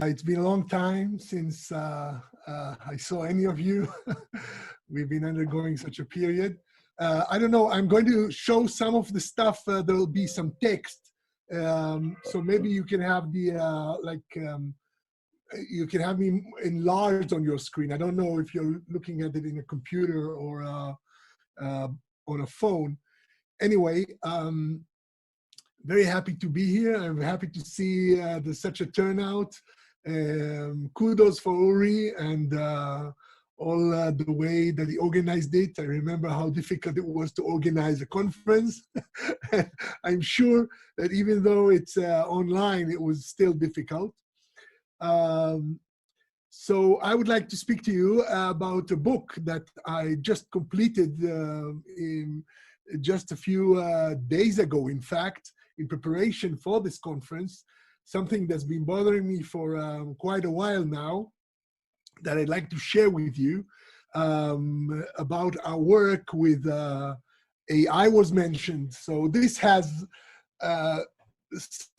It's been a long time since I saw any of you. We've been undergoing such a period. I don't know, I'm going to show some of the stuff. There will be some text. So maybe you can have the, you can have me enlarged on your screen. I don't know if you're looking at it in a computer or on a phone. Anyway, very happy to be here. I'm happy to see there's such a turnout. Kudos for Uri and all the way that he organized it. I remember how difficult it was to organize a conference. I'm sure that even though it's online, it was still difficult. So I would like to speak to you about a book that I just completed in just a few days ago, in fact, in preparation for this conference, something that's been bothering me for quite a while now that I'd like to share with you about our work with AI was mentioned. So this has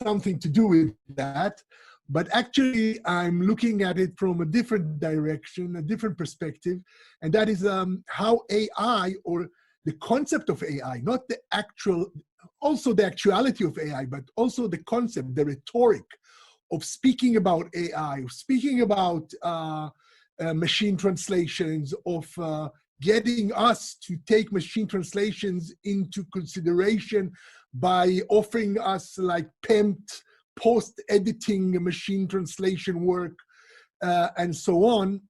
something to do with that, but actually I'm looking at it from a different direction, a different perspective, and that is how AI, or the concept of AI, not the actual, also the actuality of AI, but also the concept, the rhetoric of speaking about AI, of speaking about machine translations, of getting us to take machine translations into consideration by offering us like pimped post-editing machine translation work and so on,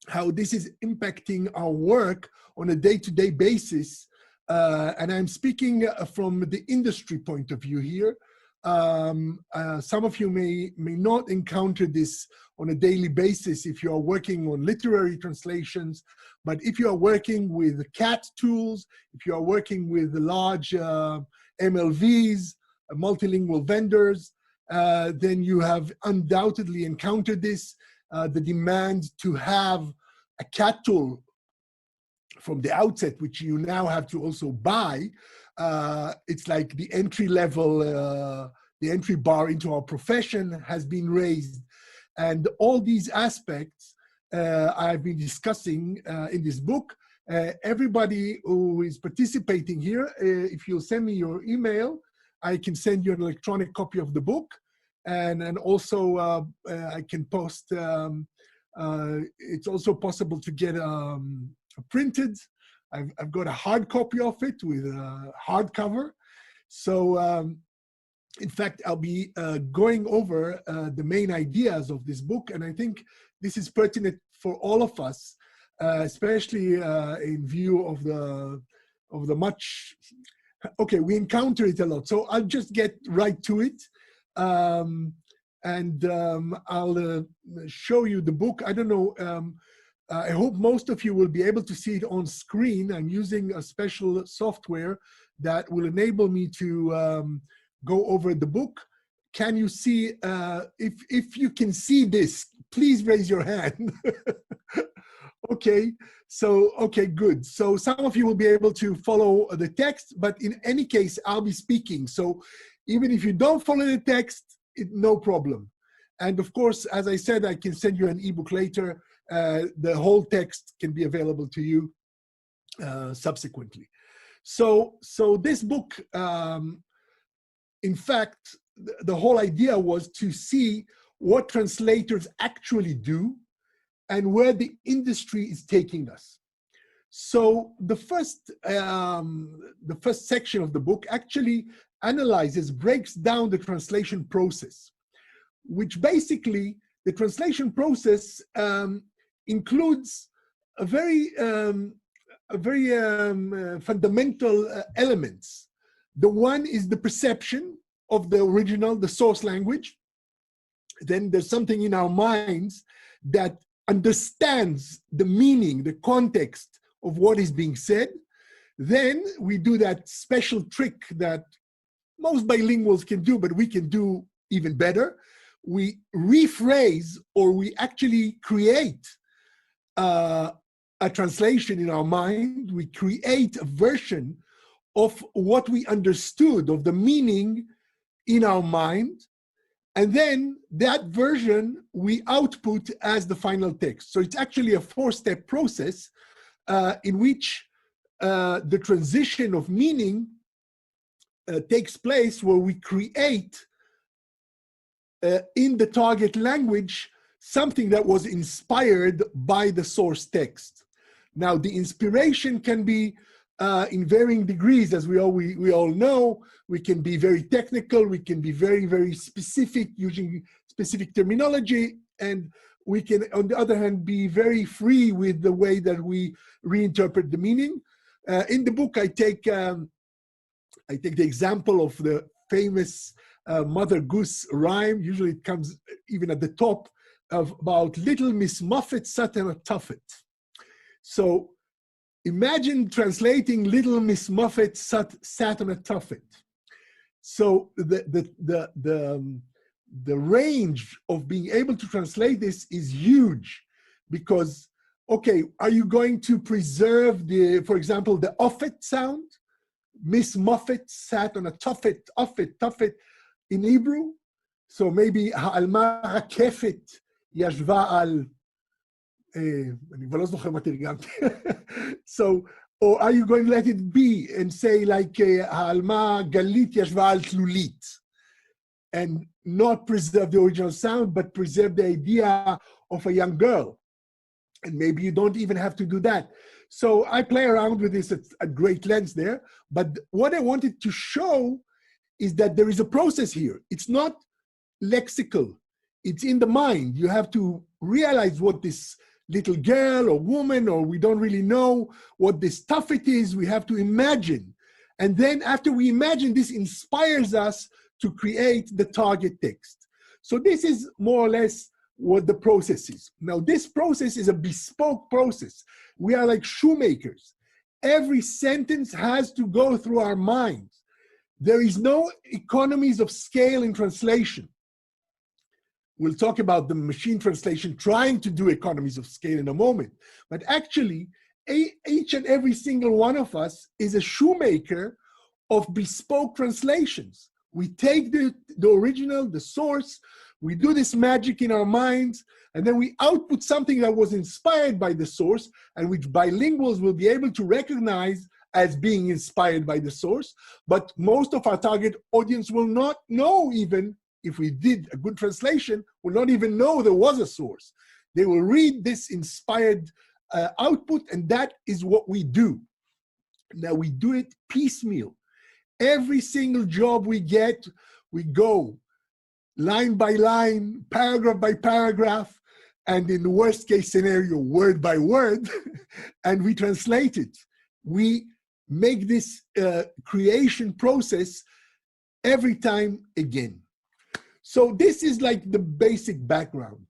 how this is impacting our work on a day-to-day basis. And I'm speaking from the industry point of view here. Some of you may not encounter this on a daily basis if you are working on literary translations, but if you are working with CAT tools, if you are working with large MLVs, multilingual vendors, then you have undoubtedly encountered this, the demand to have a CAT tool from the outset, which you now have to also buy. It's like the entry level, the entry bar into our profession has been raised. And all these aspects I've been discussing in this book. Everybody who is participating here, if you'll send me your email, I can send you an electronic copy of the book. And also I can post, it's also possible to get printed. I've got a hard copy of it with a hardcover. So in fact, I'll be going over the main ideas of this book. And I think this is pertinent for all of us, especially in view of the much, okay, we encounter it a lot. So I'll just get right to it. And I'll show you the book. I don't know, I hope most of you will be able to see it on screen. I'm using a special software that will enable me to go over the book. Can you see, if you can see this, please raise your hand. Okay, so, okay, good. So some of you will be able to follow the text, but in any case, I'll be speaking. So even if you don't follow the text, no problem. And of course, as I said, I can send you an ebook later. The whole text can be available to you subsequently. So this book, in fact, the whole idea was to see what translators actually do and where the industry is taking us. So the first section of the book actually analyzes, breaks down the translation process, which basically the translation process includes a very fundamental elements. The one is the perception of the original, the source language. Then there's something in our minds that understands the meaning, the context of what is being said. Then we do that special trick that most bilinguals can do, but we can do even better. We rephrase, or we actually create a translation in our mind. We create a version of what we understood, of the meaning in our mind. And then that version we output as the final text. So it's actually a 4-step process in which the transition of meaning takes place, where we create in the target language something that was inspired by the source text. Now, the inspiration can be in varying degrees, as we all know. We can be very technical, we can be very, very specific, using specific terminology, and we can, on the other hand, be very free with the way that we reinterpret the meaning. In the book, I take the example of the famous Mother Goose rhyme. Usually it comes even at the top, of about little Miss Muffet sat on a tuffet. So imagine translating little Miss Muffet sat on a tuffet. So the range of being able to translate this is huge, because, okay, are you going to preserve for example, the offet sound? Miss Muffet sat on a tuffet, tuffet in Hebrew. So maybe העלמה רקפת ישבה על, אני כבר לא זוכר מה תרגמתי. So, or are you going to let it be and say like העלמה גלית ישבה על תלולית, and not preserve the original sound, but preserve the idea of a young girl? And maybe you don't even have to do that. So I play around with this at great length there. But what I wanted to show is that there is a process here. It's not lexical. It's in the mind. You have to realize what this little girl or woman, or we don't really know what this tuffet is. We have to imagine. And then after we imagine, this inspires us to create the target text. So this is more or less what the process is. Now, this process is a bespoke process. We are like shoemakers. Every sentence has to go through our minds. There is no economies of scale in translation. We'll talk about the machine translation trying to do economies of scale in a moment. But actually, each and every single one of us is a shoemaker of bespoke translations. We take the original, the source, we do this magic in our minds, and then we output something that was inspired by the source, and which bilinguals will be able to recognize as being inspired by the source. But most of our target audience will not know, even if we did a good translation, will not even know there was a source. They will read this inspired output, and that is what we do. Now, we do it piecemeal. Every single job we get, we go line by line, paragraph by paragraph, and in the worst case scenario, word by word, and we translate it. We make this creation process every time again. So this is like the basic background.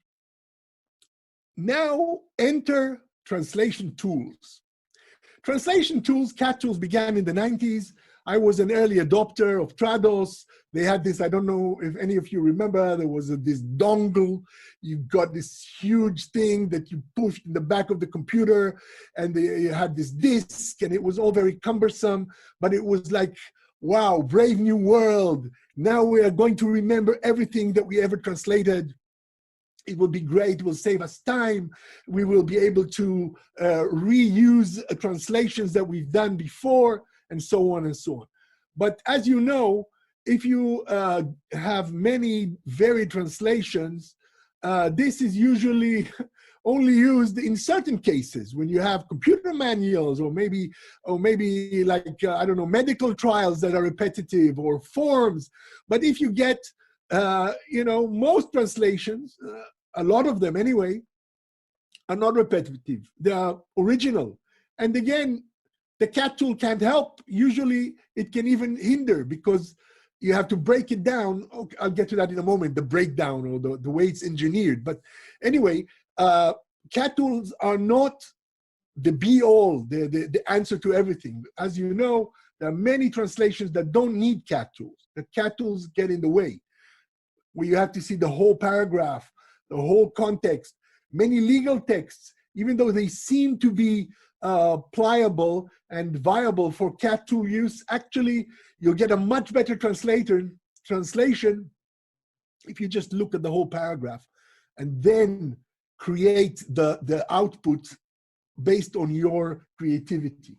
Now enter translation tools. Translation tools, CAT tools, began in the 90s. I was an early adopter of Trados. They had this, I don't know if any of you remember, there was this dongle. You got this huge thing that you pushed in the back of the computer, and you had this disk, and it was all very cumbersome, but it was like, wow, brave new world. Now we are going to remember everything that we ever translated. It will be great, it will save us time. We will be able to reuse translations that we've done before, and so on and so on. But as you know, if you have many varied translations, this is usually only used in certain cases, when you have computer manuals, or maybe like, I don't know, medical trials that are repetitive, or forms. But if you get, you know, most translations, a lot of them anyway, are not repetitive. They are original. And again, the CAT tool can't help. Usually it can even hinder, because you have to break it down. Okay, I'll get to that in a moment, the breakdown, or the way it's engineered. But anyway, CAT tools are not the be-all, the answer to everything. As you know, there are many translations that don't need CAT tools. The CAT tools get in the way, where you have to see the whole paragraph, the whole context. Many legal texts, even though they seem to be pliable and viable for CAT tool use, actually you'll get a much better translation if you just look at the whole paragraph and then create the output based on your creativity.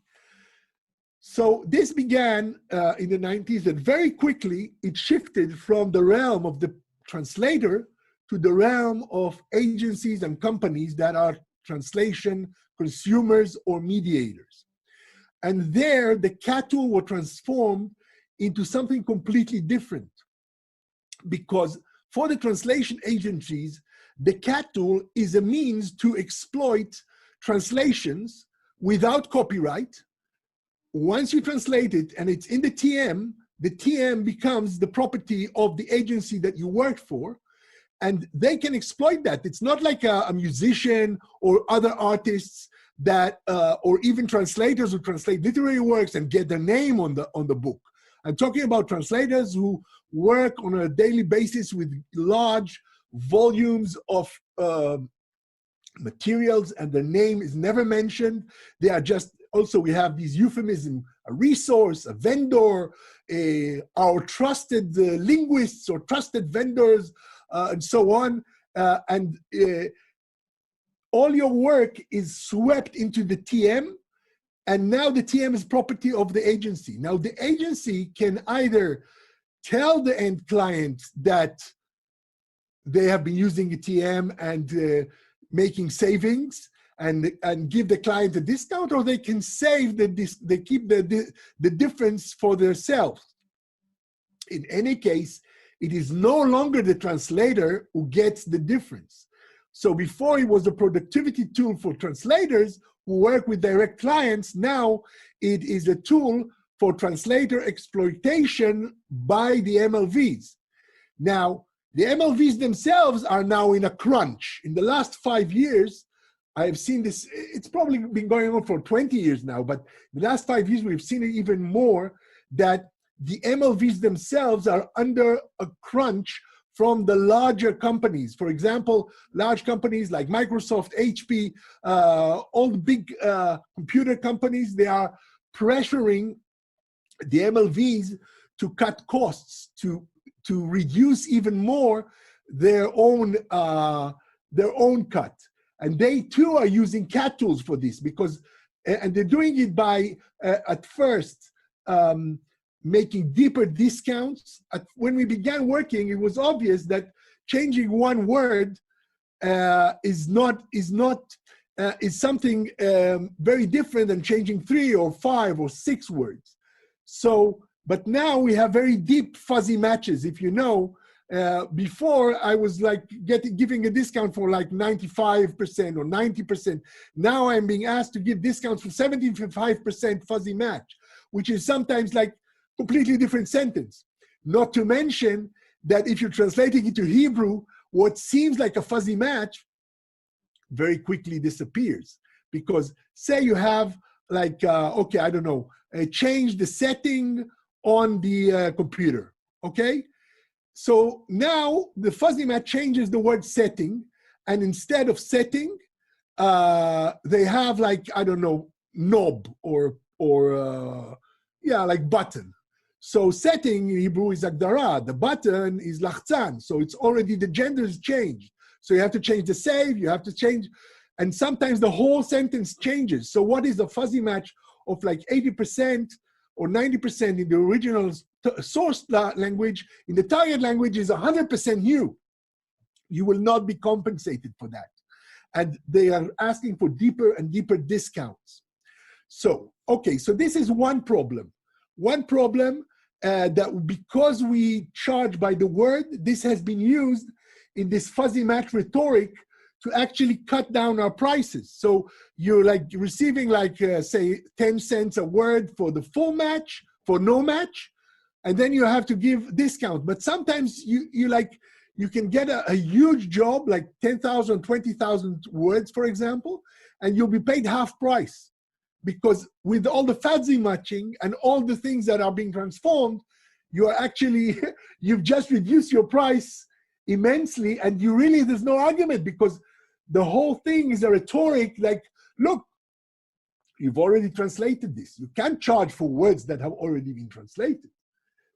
So this began in the 90s, and very quickly it shifted from the realm of the translator to the realm of agencies and companies that are translation consumers or mediators. And there, the cat tool was transformed into something completely different. Because for the translation agencies, the cat tool is a means to exploit translations without copyright. Once you translate it and it's in the TM becomes the property of the agency that you work for, and they can exploit that. It's not like a musician or other artists that, or even translators who translate literary works and get their name on the book. I'm talking about translators who work on a daily basis with large volumes of materials, and their name is never mentioned. They are just, also we have these euphemisms, a resource, a vendor, our trusted linguists or trusted vendors, and so on. All your work is swept into the TM, and now the TM is property of the agency. Now the agency can either tell the end client that they have been using a TM and making savings and give the client a discount, or they can save they keep the difference for themselves. In any case, it is no longer the translator who gets the difference. So before it was a productivity tool for translators who work with direct clients, now it is a tool for translator exploitation by the MLVs. Now, the MLVs themselves are now in a crunch. In the last 5 years, I've seen this, it's probably been going on for 20 years now, but the last 5 years, we've seen it even more, that the MLVs themselves are under a crunch from the larger companies. For example, large companies like Microsoft, HP, all the big computer companies, they are pressuring the MLVs to cut costs, to reduce even more their own cut. And they too are using cat tools for this, because, and they're doing it by, at first, making deeper discounts. When we began working, it was obvious that changing one word is something very different than changing 3 or 5 or 6 words. So, but now we have very deep fuzzy matches. If you know, before I was like giving a discount for like 95% or 90%. Now I'm being asked to give discounts for 75% fuzzy match, which is sometimes like completely different sentence. Not to mention that if you're translating into Hebrew, what seems like a fuzzy match very quickly disappears. Because say you have like, okay, I don't know, change the setting on the computer, okay? So now the fuzzy match changes the word setting, and instead of setting, they have like, I don't know, knob or yeah, like button. So setting in Hebrew is agdara, the button is lachzan, so it's already, the gender is changed. So you have to change the save, you have to change, and sometimes the whole sentence changes. So what is a fuzzy match of like 80% or 90% in the original source language, in the target language is 100% new. You will not be compensated for that. And they are asking for deeper and deeper discounts. So, okay, so this is one problem. One problem that because we charge by the word, this has been used in this fuzzy match rhetoric to actually cut down our prices. So you're like receiving like, say, 10 cents a word for the full match, for no match, and then you have to give discount. But sometimes you can get a huge job, like 10,000, 20,000 words, for example, and you'll be paid half price. Because with all the fuzzy matching and all the things that are being transformed, you are actually, you've just reduced your price immensely, and you really, there's no argument, because the whole thing is a rhetoric like, look, you've already translated this. You can't charge for words that have already been translated.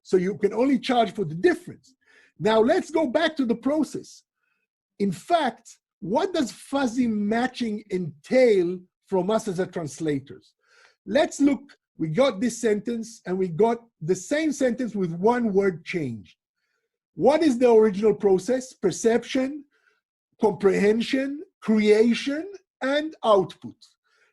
So you can only charge for the difference. Now let's go back to the process. In fact, what does fuzzy matching entail from us as a translators? Let's look, we got this sentence and we got the same sentence with one word changed. What is the original process? Perception, comprehension, creation, and output.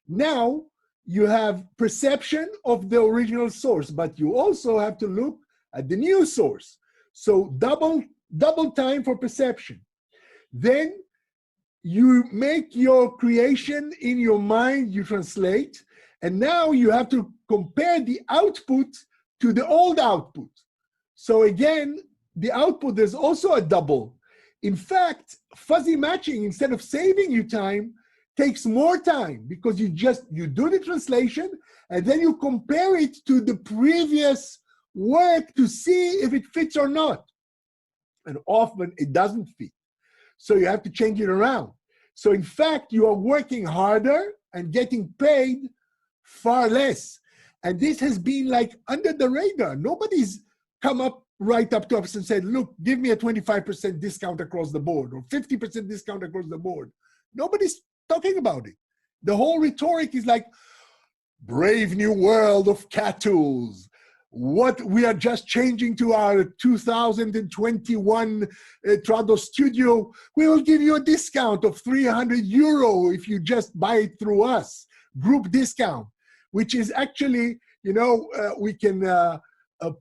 Now you have perception of the original source, but you also have to look at the new source. So double time for perception. Then you make your creation in your mind, you translate, and now you have to compare the output to the old output. So again, the output, there's also a double. In fact, fuzzy matching, instead of saving you time, takes more time because you do the translation and then you compare it to the previous work to see if it fits or not. And often it doesn't fit. So you have to change it around. So in fact, you are working harder and getting paid far less. And this has been like under the radar. Nobody's come up right up to us and said, look, give me a 25% discount across the board or 50% discount across the board. Nobody's talking about it. The whole rhetoric is like, brave new world of cat tools. What we are just changing to our 2021 Trado Studio. We will give you a discount of 300 euro if you just buy it through us. Group discount, which is actually, you know, we can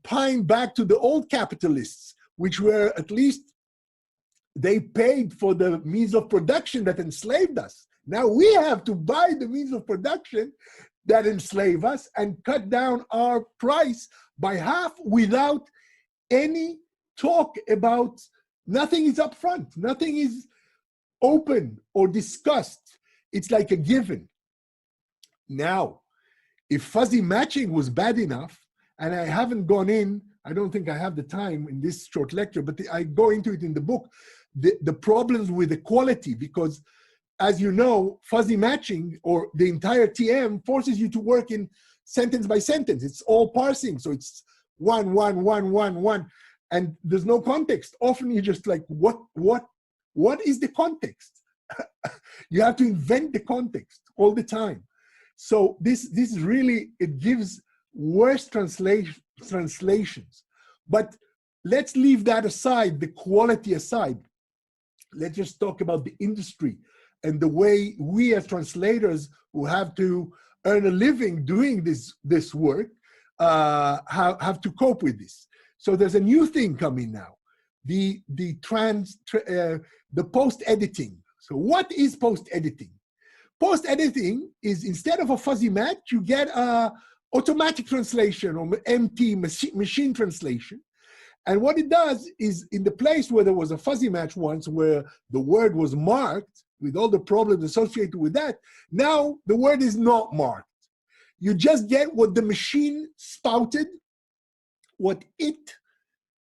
pine back to the old capitalists, which were at least, they paid for the means of production that enslaved us. Now we have to buy the means of production that enslave us and cut down our price by half without any talk about, nothing is upfront, nothing is open or discussed. It's like a given. Now, if fuzzy matching was bad enough, and I haven't gone in, I don't think I have the time in this short lecture, but I go into it in the book, the problems with the quality, because as you know, fuzzy matching or the entire TM forces you to work in sentence by sentence. It's all parsing. So it's one, and there's no context. Often you're just like, what is the context? You have to invent the context all the time. So this is really, it gives worse translations. But let's leave that aside, the quality aside. Let's just talk about the industry and the way we as translators who have to earn a living doing this work have to cope with this. So there's a new thing coming now, the post-editing. So what is post-editing? Post-editing is, instead of a fuzzy match, you get a automatic translation or MT, machine translation. And what it does is, in the place where there was a fuzzy match once, where the word was marked with all the problems associated with that, now the word is not marked. You just get what the machine spouted, what it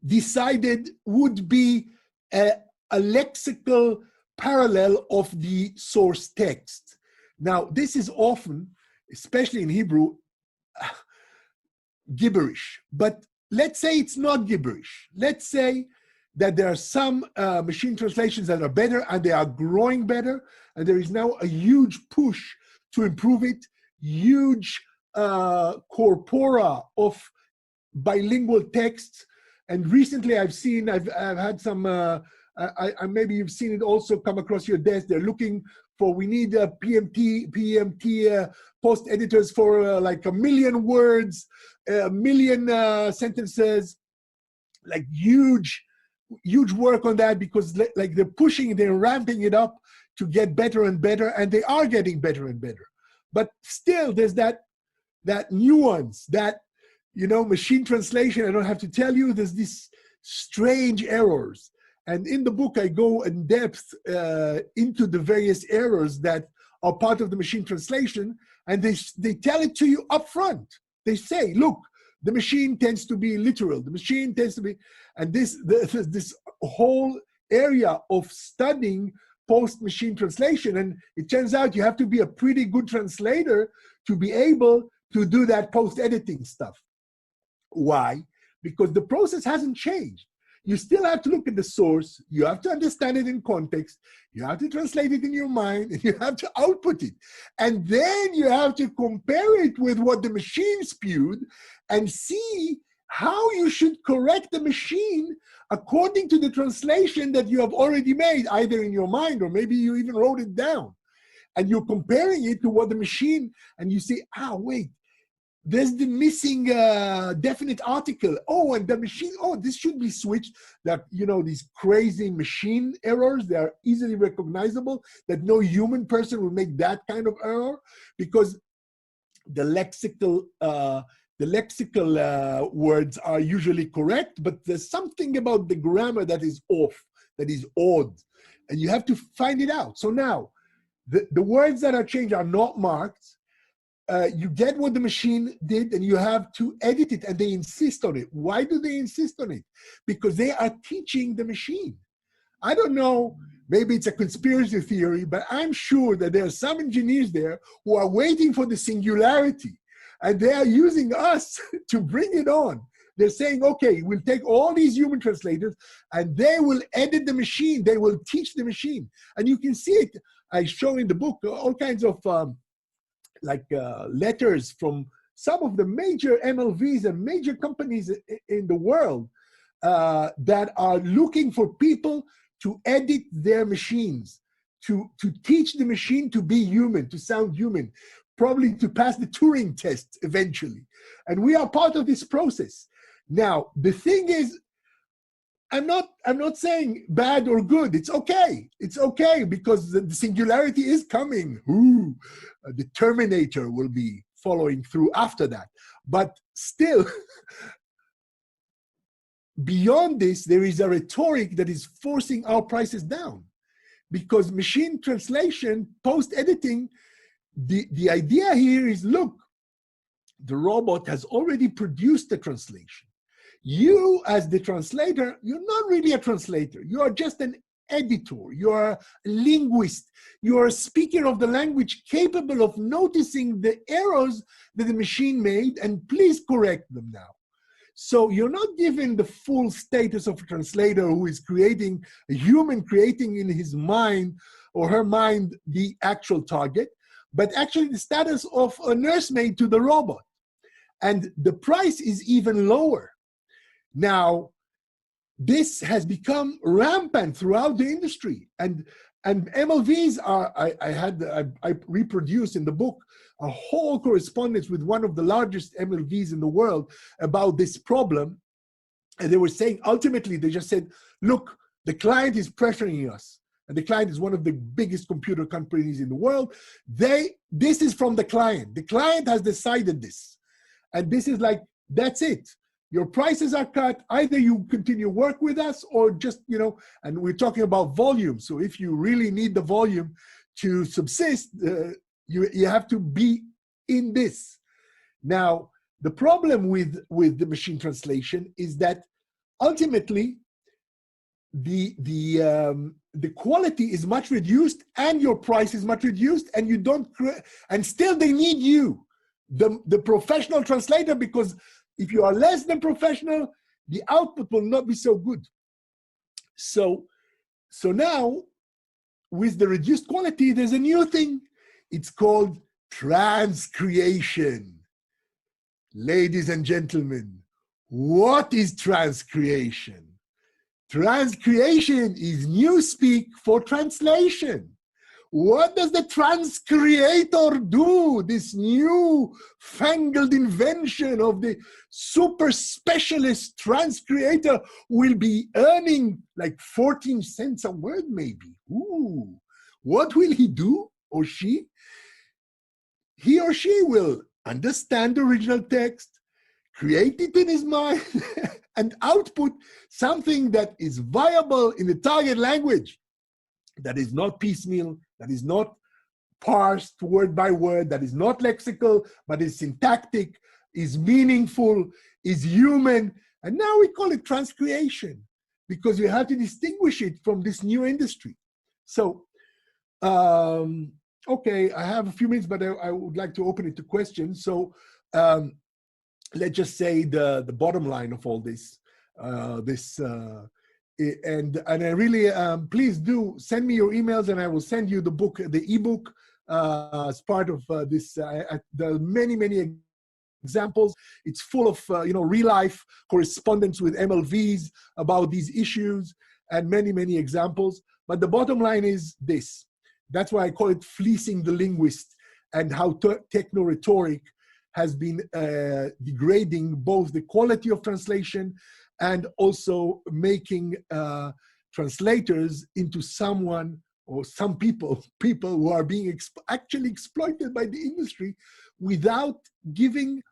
decided would be a lexical parallel of the source text. Now, this is often, especially in Hebrew, gibberish. But let's say it's not gibberish. Let's say that there are some machine translations that are better and they are growing better, and there is now a huge push to improve it, huge corpora of bilingual texts. And recently I've had some, maybe you've seen it also come across your desk. They're looking for, we need PMT post editors for like 1 million words, 1 million sentences, like huge work on that, because like they're ramping it up to get better and better, and they are getting better and better. But still there's that nuance, that, you know, machine translation, I don't have to tell you, there's these strange errors. And in the book, I go in depth into the various errors that are part of the machine translation, and they tell it to you up front. They say, look, the machine tends to be literal. The machine tends to be, and this whole area of studying post-machine translation, and it turns out you have to be a pretty good translator to be able to do that post-editing stuff. Why? Because the process hasn't changed. you still have to look at the source. You have to understand it in context. You have to translate it in your mind, and you have to output it. And then you have to compare it with what the machine spewed and see how you should correct the machine according to the translation that you have already made, either in your mind or maybe you even wrote it down. And you're comparing it to what the machine, and you say, wait, there's the missing definite article. Oh, and the machine, this should be switched. That, these crazy machine errors, they are easily recognizable, that no human person will make that kind of error, because the lexical words are usually correct, but there's something about the grammar that is off, that is odd, and you have to find it out. So now, the words that are changed are not marked. You get what the machine did, and you have to edit it, and they insist on it. Why do they insist on it? Because they are teaching the machine. I don't know, maybe it's a conspiracy theory, but I'm sure that there are some engineers there who are waiting for the singularity, and they are using us to bring it on. They're saying, okay, we'll take all these human translators, and they will edit the machine. They will teach the machine. And you can see it. I show in the book all kinds of letters from some of the major MLVs and major companies in the world that are looking for people to edit their machines, to teach the machine to be human, to sound human, probably to pass the Turing test eventually. And we are part of this process. Now, the thing is, I'm not saying bad or good. It's okay. It's okay, because the singularity is coming. Ooh, the Terminator will be following through after that. But still, beyond this, there is a rhetoric that is forcing our prices down. Because machine translation, post-editing, the idea here is, look, the robot has already produced the translation. You, as the translator, you're not really a translator. You are just an editor. You are a linguist. You are a speaker of the language capable of noticing the errors that the machine made, and please correct them now. So you're not given the full status of a translator who is creating, a human creating in his mind or her mind the actual target, but actually the status of a nursemaid to the robot. And the price is even lower. Now, this has become rampant throughout the industry, and MLVs are. I reproduced in the book a whole correspondence with one of the largest MLVs in the world about this problem, and they were saying, ultimately they just said, look, the client is pressuring us, and the client is one of the biggest computer companies in the world. This is from the client. The client has decided this, and this is like, that's it. Your prices are cut. Either you continue work with us, or just, and we're talking about volume. So if you really need the volume to subsist, you have to be in this. Now, the problem with the machine translation is that ultimately the quality is much reduced, and your price is much reduced, and you don't, and still they need you, the professional translator, because if you are less than professional, the output will not be so good. So now, with the reduced quality, there's a new thing. It's called transcreation. Ladies and gentlemen, what is transcreation? Transcreation is newspeak for translation. What does the transcreator do? This new fangled invention of the super specialist transcreator will be earning like 14 cents a word, maybe. Ooh, what will he do, or she? He or she will understand the original text, create it in his mind, and output something that is viable in the target language, that is not piecemeal, that is not parsed word by word, that is not lexical, but is syntactic, is meaningful, is human. And now we call it transcreation, because you have to distinguish it from this new industry. So, okay, I have a few minutes, but I would like to open it to questions. So let's just say the bottom line of all this. And I really, please do send me your emails, and I will send you the book, the ebook, as part of this. The many examples. It's full of real life correspondence with MLVs about these issues, and many examples. But the bottom line is this. That's why I call it fleecing the linguist, and how techno-rhetoric has been degrading both the quality of translation and also making translators into someone or some people who are being actually exploited by the industry without it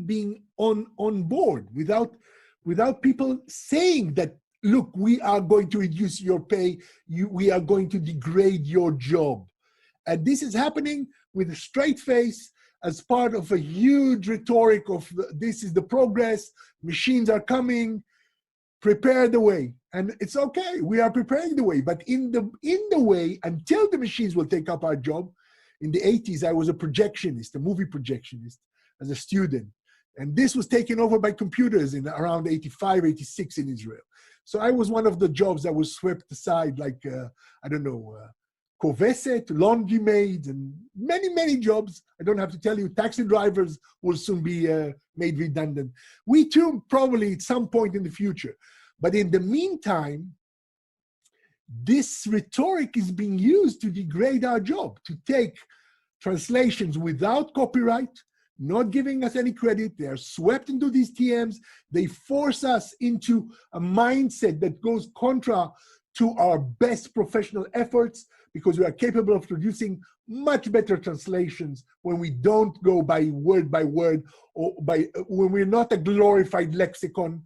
being on board, without people saying that, look, we are going to reduce your pay, we are going to degrade your job. And this is happening with a straight face as part of a huge rhetoric of this is the progress, machines are coming, prepare the way. And it's okay, we are preparing the way, but in the way, until the machines will take up our job. In the 80s, I was a projectionist, a movie projectionist as a student. And this was taken over by computers in around 85, 86 in Israel. So I was one of the jobs that was swept aside, like, I don't know, Koveset, laundry maids, and many jobs. I don't have to tell you, taxi drivers will soon be made redundant. We too, probably at some point in the future. But in the meantime, this rhetoric is being used to degrade our job, to take translations without copyright, not giving us any credit. They are swept into these TMs. They force us into a mindset that goes contra to our best professional efforts, because we are capable of producing much better translations when we don't go by word, or when we're not a glorified lexicon.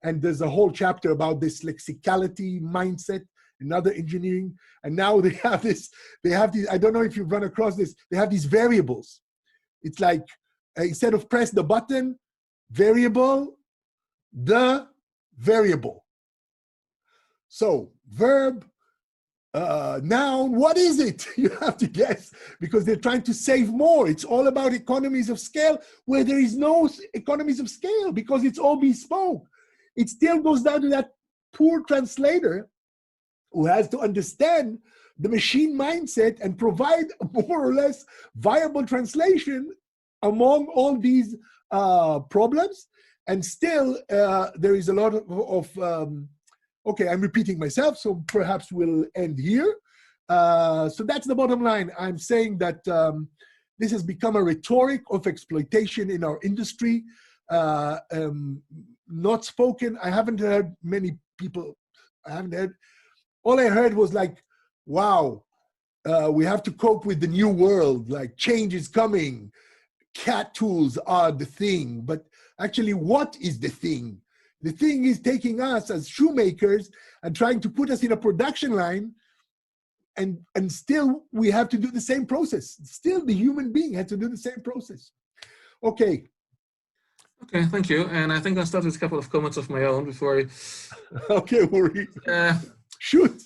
And there's a whole chapter about this lexicality mindset, another engineering. And now they have these, I don't know if you've run across this, they have these variables. It's like, instead of press the button, variable, the variable. So verb, noun, what is it? You have to guess, because they're trying to save more. It's all about economies of scale, where there is no economies of scale, because it's all bespoke. It still goes down to that poor translator who has to understand the machine mindset and provide a more or less viable translation among all these problems. And still, there is a lot of okay, I'm repeating myself, so perhaps we'll end here. So that's the bottom line. I'm saying that this has become a rhetoric of exploitation in our industry. Not spoken. I haven't heard many people, all I heard was like, wow, we have to cope with the new world, like change is coming. Cat tools are the thing, but actually what is the thing? The thing is taking us as shoemakers and trying to put us in a production line, and still we have to do the same process. Still the human being has to do the same process. Okay. Okay, thank you. And I think I'll start with a couple of comments of my own before I... Okay, Uri. Shoot.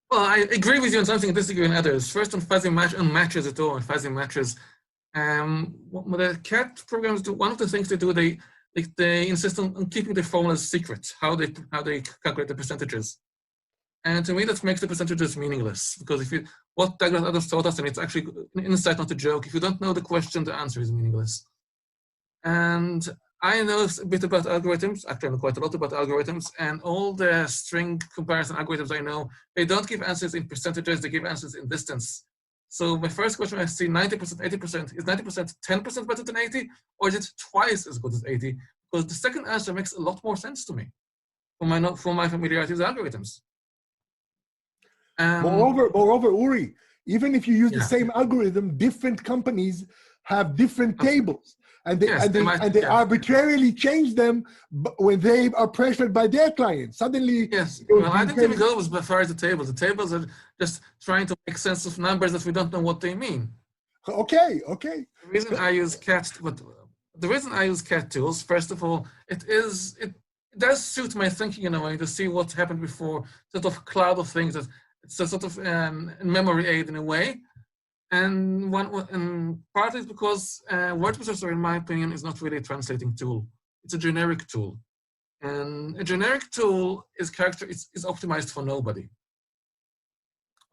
Well, I agree with you on something and disagree on others. First, on fuzzy matches at all, and fuzzy matches. What the CAT programs do, one of the things they do, they insist on keeping the formulas secret, how they calculate the percentages. And to me, that makes the percentages meaningless, because what Douglas others taught us, and it's actually an insight, not a joke, if you don't know the question, the answer is meaningless. And I know a bit about algorithms, actually I know quite a lot about algorithms, and all the string comparison algorithms I know, they don't give answers in percentages, they give answers in distance. So my first question, I see 90%, 80%. Is 90% 10% better than 80? Or is it twice as good as 80? Because the second answer makes a lot more sense to me from my familiarity with algorithms. Moreover, Uri, even if you use the same algorithm, different companies have different tables. And they arbitrarily change them when they are pressured by their clients. Suddenly, yes. Well, I didn't even go as far as the tables. The tables are just trying to make sense of numbers that we don't know what they mean. Okay. The reason I use CAT tools, first of all, it does suit my thinking in a way to see what happened before, sort of cloud of things. That it's a sort of memory aid in a way. And partly it's because word processor, in my opinion, is not really a translating tool. It's a generic tool. And a generic tool is optimized for nobody.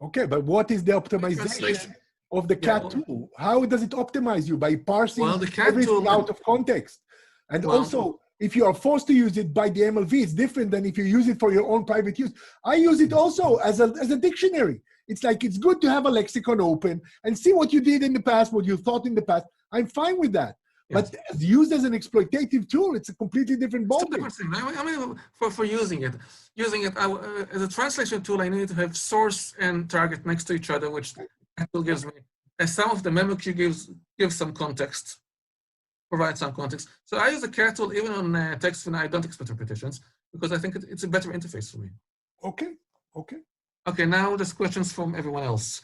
Okay, but what is the optimization of the cat tool? How does it optimize you? By parsing everything out of context. And also, if you are forced to use it by the MLV, it's different than if you use it for your own private use. I use it also as a dictionary. It's like, it's good to have a lexicon open and see what you did in the past, what you thought in the past. I'm fine with that. Yes. But used as an exploitative tool, it's a completely different ballgame. I mean, for using it as a translation tool, I need to have source and target next to each other, which tool gives me. And some of the memo queue gives some context, provides some context. So I use a cat tool even on text when I don't expect repetitions, because I think it's a better interface for me. Okay, okay. Okay, now there's questions from everyone else.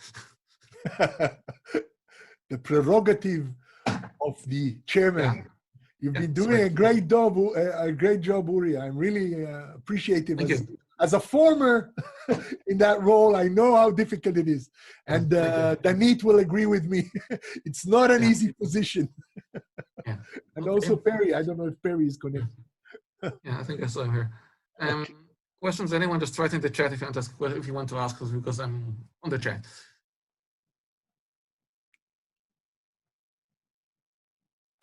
The prerogative of the chairman. Yeah. You've been doing a great job, Uri. I'm really appreciative. As a former in that role, I know how difficult it is. And Danit will agree with me. It's not an easy position. And also Perry, I don't know if Perry is connected. Yeah, I think I saw him here. Questions, anyone, just write in the chat if you want to ask us, because I'm on the chat.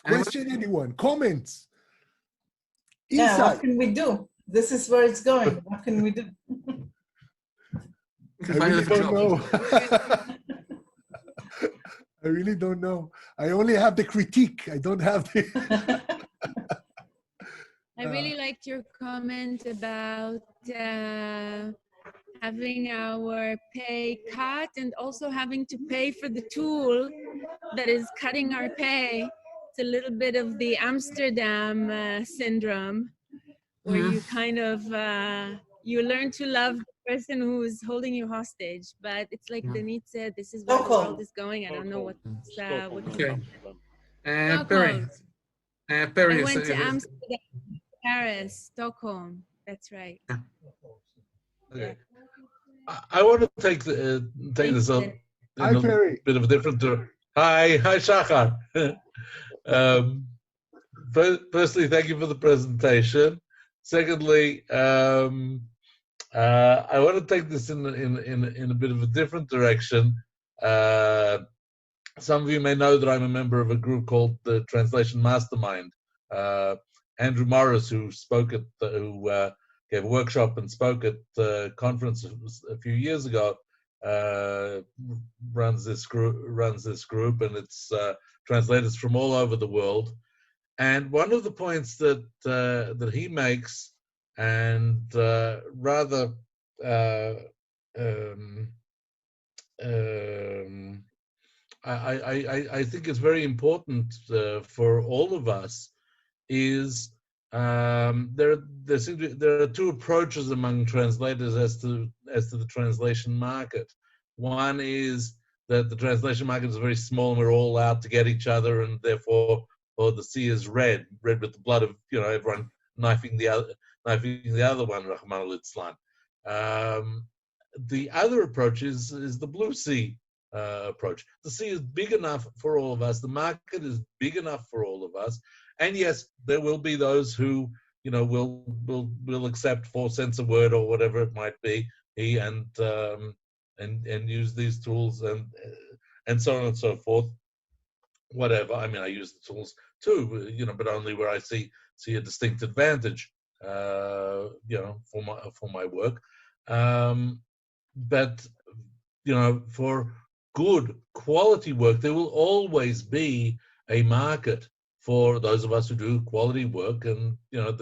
Question anyone? Comments? Yeah, what can we do? This is where it's going. What can we do? I really don't know. I really don't know. I only have the critique. I don't have the... I really liked your comment about having our pay cut and also having to pay for the tool that is cutting our pay. It's a little bit of the Amsterdam syndrome, where you kind of, you learn to love the person who is holding you hostage. But it's like Danit said, this is where the world is going. I don't know what's okay. Perry. Perry. I went to Amsterdam, Paris, Stockholm. That's right. Okay. I want to take this up in a bit of a different direction. Hi, Shakhar. Firstly, thank you for the presentation. Secondly, I want to take this in a bit of a different direction. Some of you may know that I'm a member of a group called the Translation Mastermind. Andrew Morris, who gave a workshop and spoke at the conference a few years ago, runs this group, and it's translators from all over the world. And one of the points that he makes, and rather I think it's very important for all of us, is there are two approaches among translators as to the translation market. One is that the translation market is very small and we're all out to get each other, and therefore, the sea is red with the blood of everyone knifing the other one. Rahman al-Islam. The other approach is the blue sea approach. The sea is big enough for all of us. The market is big enough for all of us. And yes, there will be those who, will accept 4 cents a word or whatever it might be, and use these tools and so on and so forth. Whatever. I mean, I use the tools too, but only where I see a distinct advantage, for my work. But for good quality work, there will always be a market for those of us who do quality work, and who are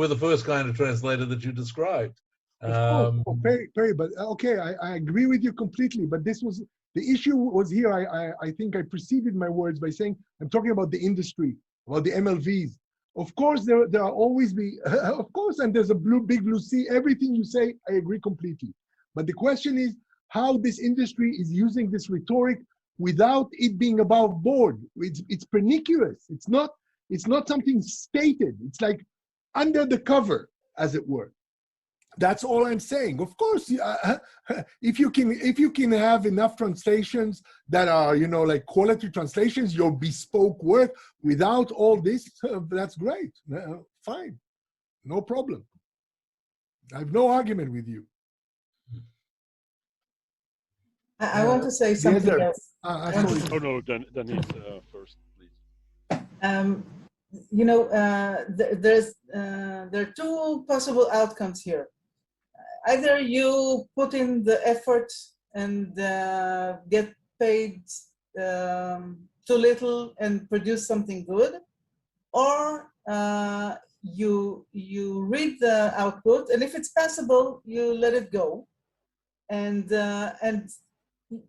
the first kind of translator that you described. Perry, but okay, I agree with you completely. But this was the issue was here. I think I preceded my words by saying I'm talking about the industry, about the MLVs. Of course, there will always be, of course, and there's a big blue sea. Everything you say, I agree completely. But the question is how this industry is using this rhetoric without it being above board. It's pernicious. It's not something stated. It's like under the cover, as it were. That's all I'm saying. Of course, if you can have enough translations that are, you know, like quality translations, your bespoke work without all this, that's great. Fine, no problem. I have no argument with you. I want to say something else. No, Denise first, please. You know, there are two possible outcomes here. Either you put in the effort and get paid too little and produce something good, or you read the output, and if it's passable, you let it go, and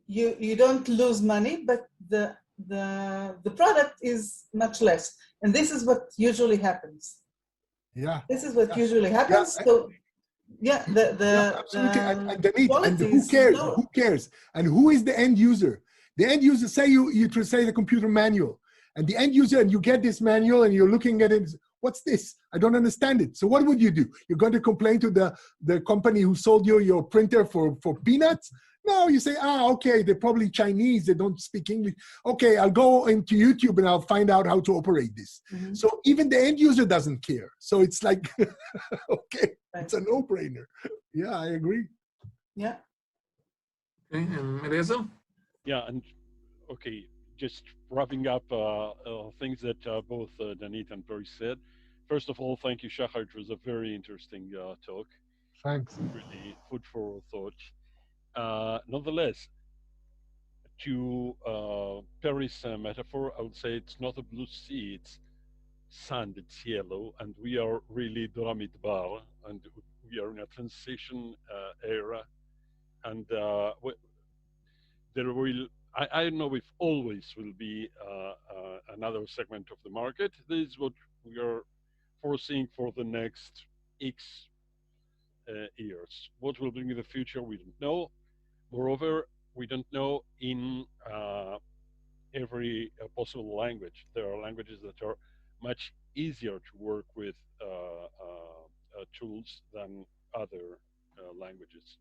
you don't lose money, but the product is much less, and this is what usually happens. Yeah. This is what usually happens. Yeah. So. Yeah, absolutely. And who cares? Low. Who cares? And who is the end user? The end user, say you translate a computer manual, and the end user, and you get this manual, and you're looking at it. What's this? I don't understand it. So what would you do? You're going to complain to the company who sold you your printer for peanuts? No, you say, okay, they're probably Chinese, they don't speak English. Okay, I'll go into YouTube and I'll find out how to operate this. Mm-hmm. So even the end user doesn't care. So it's like, okay, it's a no-brainer. Yeah, I agree. Yeah. Okay, and Eliezer? Yeah, and okay, just wrapping up things that both Danit and Perry said. First of all, thank you, Shakhar. It was a very interesting talk. Thanks. Really food for thought. Nonetheless, to Perry's metaphor, I would say it's not a blue sea, it's sand, it's yellow, and we are really Midbar, and we are in a transition era, and there will, I don't know if always will be another segment of the market. This is what we are foreseeing for the next X years. What will bring in the future, we don't know. Moreover, we don't know in every possible language. There are languages that are much easier to work with tools than other languages.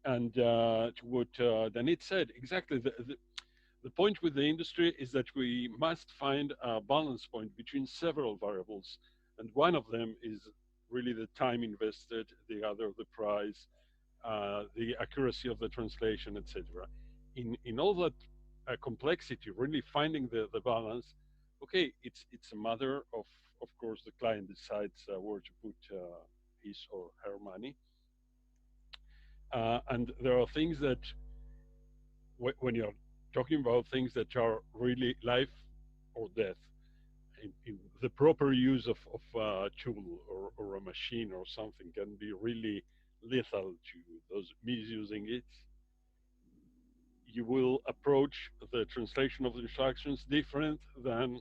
And to what Danit said, exactly, the point with the industry is that we must find a balance point between several variables. And one of them is really the time invested, the other the price, the accuracy of the translation, etc. In all that complexity, really finding the balance. Okay, it's a matter of course, the client decides where to put his or her money. And there are things that, when you're talking about things that are really life or death, in the proper use of a tool or a machine or something can be really lethal to those misusing it. You will approach the translation of the instructions different than,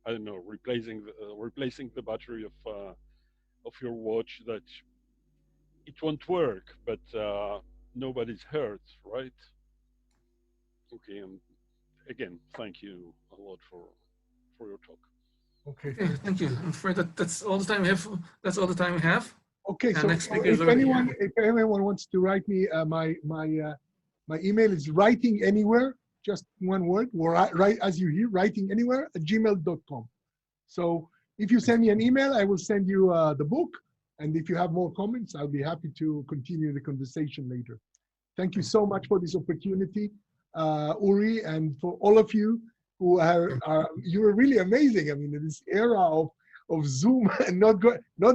I don't know, replacing the battery of your watch, that it won't work, but nobody's hurt, right? Okay, and again, thank you a lot for your talk. Okay, thank you. I'm afraid that's all the time we have. That's all the time we have. Okay, so if anyone wants to write me, my email is writinganywhere, just one word, or write as you hear, writinganywhere@gmail.com. So if you send me an email, I will send you the book. And if you have more comments, I'll be happy to continue the conversation later. Thank you so much for this opportunity, Uri, and for all of you who you were really amazing. I mean, in this era of Zoom and not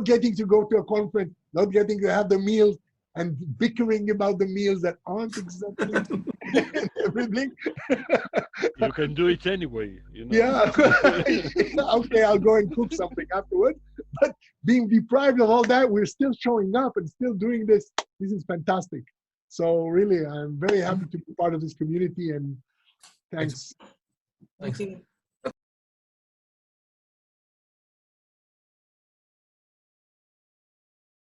getting to go to a conference, not getting to have the meals, and bickering about the meals that aren't exactly and everything. You can do it anyway, you know. Yeah. Okay, I'll go and cook something afterwards. But being deprived of all that, we're still showing up and still doing this. This is fantastic. So really, I'm very happy to be part of this community, and thanks. Thank you.